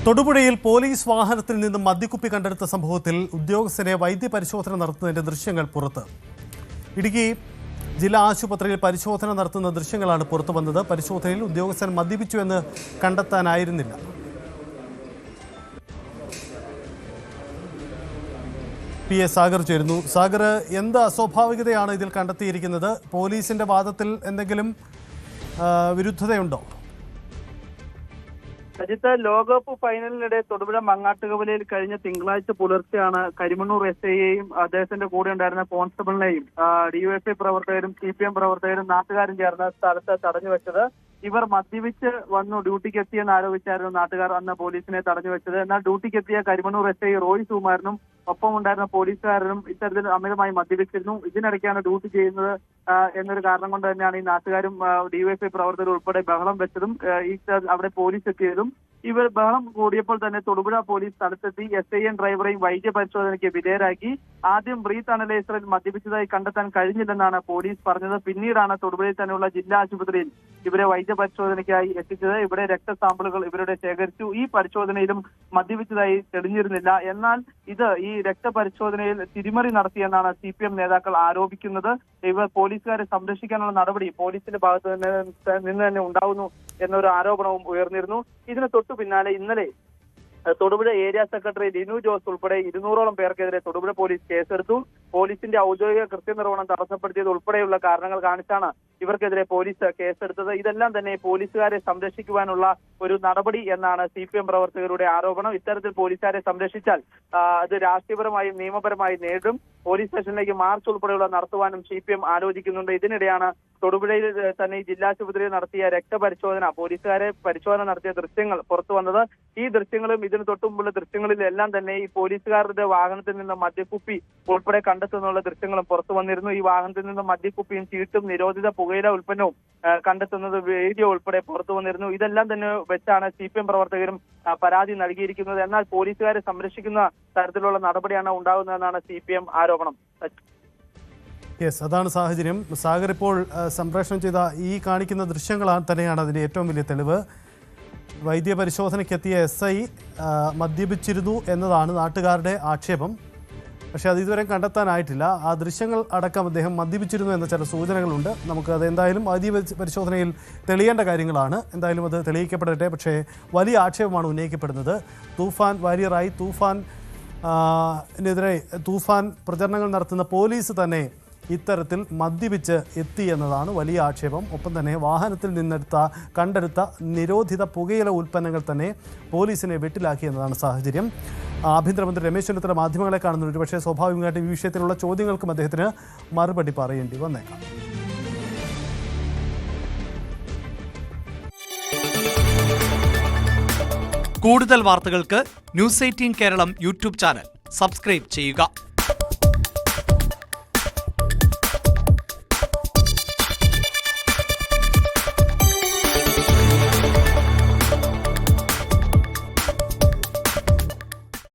തൊടുപുഴയിൽ പോലീസ് വാഹനത്തിൽ നിന്നും മദ്യക്കുപ്പി കണ്ടെടുത്ത സംഭവത്തിൽ ഉദ്യോഗസ്ഥരെ വൈദ്യപരിശോധന നടത്തുന്നതിന്റെ ദൃശ്യങ്ങൾ പുറത്ത്. ഇടുക്കി ജില്ലാ ആശുപത്രിയിൽ പരിശോധന നടത്തുന്ന ദൃശ്യങ്ങളാണ് പുറത്തു വന്നത്. പരിശോധനയിൽ ഉദ്യോഗസ്ഥൻ മദ്യപിച്ചു എന്ന് കണ്ടെത്താനായിരുന്നില്ല. പി എസ് സാഗർ ചേരുന്നു. സാഗർ, എന്ത് അസ്വാഭാവികതയാണ് ഇതിൽ കണ്ടെത്തിയിരിക്കുന്നത്? പോലീസിന്റെ വാദത്തിൽ എന്തെങ്കിലും വിരുദ്ധതയുണ്ടോ? അജിത്ത്, ലോകകപ്പ് ഫൈനലിനിടെ തൊടുപുഴ മങ്ങാട്ടുകവലയിൽ കഴിഞ്ഞ തിങ്കളാഴ്ച പുലർച്ചെയാണ് കരിമണ്ണൂർ SIയെയും അദ്ദേഹത്തിന്റെ കൂടെ ഉണ്ടായിരുന്ന കോൺസ്റ്റബിളിനെയും DYFI പ്രവർത്തകരും CPM പ്രവർത്തകരും നാട്ടുകാരും ചേർന്ന് സ്ഥലത്ത് തടഞ്ഞു വെച്ചത്. ഇവർ മദ്യപിച്ച് വന്നു ഡ്യൂട്ടിക്ക് എത്തിയെന്ന് ആരോപിച്ചായിരുന്നു നാട്ടുകാർ അന്ന് പോലീസിനെ തടഞ്ഞു വെച്ചത്. എന്നാൽ ഡ്യൂട്ടിക്ക് എത്തിയ കരിമണ്ണൂർ SI റോയ് സുകുമാരനും ഒപ്പം ഉണ്ടായിരുന്ന പോലീസുകാരനും ഇത്തരത്തിൽ അമിതമായി മദ്യപിച്ചിരുന്നു. ഇതിനിടയ്ക്കാണ് ഡ്യൂട്ടി ചെയ്യുന്നത് എന്നൊരു കാരണം കൊണ്ട് തന്നെയാണ് ഈ നാട്ടുകാരും DYFI പ്രവർത്തകരും ഉൾപ്പെടെ ബഹളം വെച്ചതും അവിടെ പോലീസ് എത്തിയതും. ഇവർ ബഹളം കൂടിയപ്പോൾ തന്നെ തൊടുപുഴ പോലീസ് സ്ഥലത്തെത്തി SIN ഡ്രൈവറെയും വൈദ്യ പരിശോധനയ്ക്ക് വിധേയരാക്കി. ആദ്യം ബ്രീത്ത് അനലൈസറിൽ മദ്യപിച്ചതായി കണ്ടെത്താൻ കഴിഞ്ഞില്ലെന്നാണ് പോലീസ് പറഞ്ഞത്. പിന്നീടാണ് തൊടുപുഴയിൽ തന്നെയുള്ള ജില്ലാ ആശുപത്രിയിൽ ഇവരെ വൈദ്യ പരിശോധനയ്ക്കായി എത്തിച്ചത്. ഇവിടെ രക്തസാമ്പിളുകൾ ഇവരുടെ ശേഖരിച്ചു. ഈ പരിശോധനയിലും മദ്യപിച്ചതായി തെളിഞ്ഞിരുന്നില്ല. എന്നാൽ ഇത് ഈ രക്തപരിശോധനയിൽ തിരിമറി നടത്തിയെന്നാണ് CPM നേതാക്കൾ ആരോപിക്കുന്നത്. ഇവർ പോലീസുകാരെ സംരക്ഷിക്കാനുള്ള നടപടി പോലീസിന്റെ ഭാഗത്ത് നിന്ന് തന്നെ ഉണ്ടാവുന്നു എന്നൊരു ആരോപണവും ഉയർന്നിരുന്നു. ഇതിന് തൊട്ടു പിന്നാലെ ഇന്നലെ തൊടുപുഴ ഏരിയ സെക്രട്ടറി ലിനു ജോസ് ഉൾപ്പെടെ 200ഓളം പേർക്കെതിരെ തൊടുപുഴ പോലീസ് കേസെടുത്തു. പോലീസിന്റെ ഔദ്യോഗിക കൃത്യനിർവഹണം തടസ്സപ്പെടുത്തിയത് ഉൾപ്പെടെയുള്ള കാരണങ്ങൾ കാണിച്ചാണ് ഇവർക്കെതിരെ പോലീസ് കേസെടുത്തത്. ഇതെല്ലാം തന്നെ പോലീസുകാരെ സംരക്ഷിക്കുവാനുള്ള ഒരു നടപടി എന്നാണ് CPM പ്രവർത്തകരുടെ ആരോപണം. ഇത്തരത്തിൽ പോലീസുകാരെ സംരക്ഷിച്ചാൽ അത് രാഷ്ട്രീയപരമായും നിയമപരമായും നേരിടും. പോലീസ് സ്റ്റേഷനിലേക്ക് മാർച്ച് ഉൾപ്പെടെയുള്ള നടത്തുവാനും CPM ആലോചിക്കുന്നുണ്ട്. ഇതിനിടെയാണ് തൊടുപുഴയിൽ തന്നെ ജില്ലാശുപത്രിയിൽ നടത്തിയ രക്തപരിശോധന, പോലീസുകാരെ പരിശോധന നടത്തിയ ദൃശ്യങ്ങൾ പുറത്തു വന്നത്. ഈ ദൃശ്യങ്ങളും ഇതിന് തൊട്ടുമുമ്പുള്ള ദൃശ്യങ്ങളിലെല്ലാം തന്നെ ഈ പോലീസുകാരുടെ വാഹനത്തിൽ നിന്ന് മദ്യക്കുപ്പി ഉൾപ്പെടെ കണ്ടെത്തുന്നുള്ള ദൃശ്യങ്ങളും പുറത്തു വന്നിരുന്നു. ഈ വാഹനത്തിൽ നിന്ന് മദ്യക്കുപ്പിയും ചീട്ടും നിരോധിത പുകയില ഉൽപ്പന്നവും കണ്ടെത്തുന്നത് വീഡിയോ ഉൾപ്പെടെ പുറത്തു വന്നിരുന്നു. ഇതെല്ലാം തന്നെ വെച്ചാണ് CPM പ്രവർത്തകരും പരാതി നൽകിയിരിക്കുന്നത്. എന്നാൽ പോലീസുകാരെ സംരക്ഷിക്കുന്ന തരത്തിലുള്ള നടപടിയാണ് ഉണ്ടാകുന്നതെന്നാണ് CPM ആരോപണം. യെസ്, അതാണ് സാഹചര്യം. സാഗർ, ഇപ്പോൾ സംപ്രേഷണം ചെയ്ത ഈ കാണിക്കുന്ന ദൃശ്യങ്ങളാണ് തന്നെയാണ് അതിൻ്റെ ഏറ്റവും വലിയ തെളിവ്. വൈദ്യ പരിശോധനയ്ക്കെത്തിയ SI മദ്യപിച്ചിരുന്നു എന്നതാണ് നാട്ടുകാരുടെ ആക്ഷേപം. പക്ഷേ അത് ഇതുവരെ കണ്ടെത്താനായിട്ടില്ല. ആ ദൃശ്യങ്ങൾ അടക്കം അദ്ദേഹം മദ്യപിച്ചിരുന്നു എന്ന ചില സൂചനകളുണ്ട്. നമുക്കത് എന്തായാലും വൈദ്യ പരിശോധനയിൽ തെളിയേണ്ട കാര്യങ്ങളാണ്. എന്തായാലും അത് തെളിയിക്കപ്പെടട്ടെ. പക്ഷേ വലിയ ആക്ഷേപമാണ് ഉന്നയിക്കപ്പെടുന്നത്. തൂഫാൻ വാരിയറായി തൂഫാൻ പ്രചരണങ്ങൾ നടത്തുന്ന പോലീസ് തന്നെ ഇത്തരത്തിൽ മദ്യപിച്ച് എത്തി എന്നതാണ് വലിയ ആക്ഷേപം. ഒപ്പം തന്നെ വാഹനത്തിൽ കണ്ടെടുത്ത നിരോധിത പുകയില ഉൽപ്പന്നങ്ങൾ തന്നെ പോലീസിനെ വെട്ടിലാക്കി എന്നതാണ് സാഹചര്യം. ആഭ്യന്തരമന്ത്രി രമേശ് ചെന്നിത്തല മാധ്യമങ്ങളെ കാണുന്നുണ്ട്. പക്ഷേ സ്വാഭാവികമായിട്ടും ഈ വിഷയത്തിലുള്ള ചോദ്യങ്ങൾക്കും അദ്ദേഹത്തിന് മറുപടി പറയേണ്ടി വന്നേക്കാം. കൂടുതൽ വാർത്തകൾക്ക് News 18 Keralam YouTube channel subscribe ചെയ്യുക.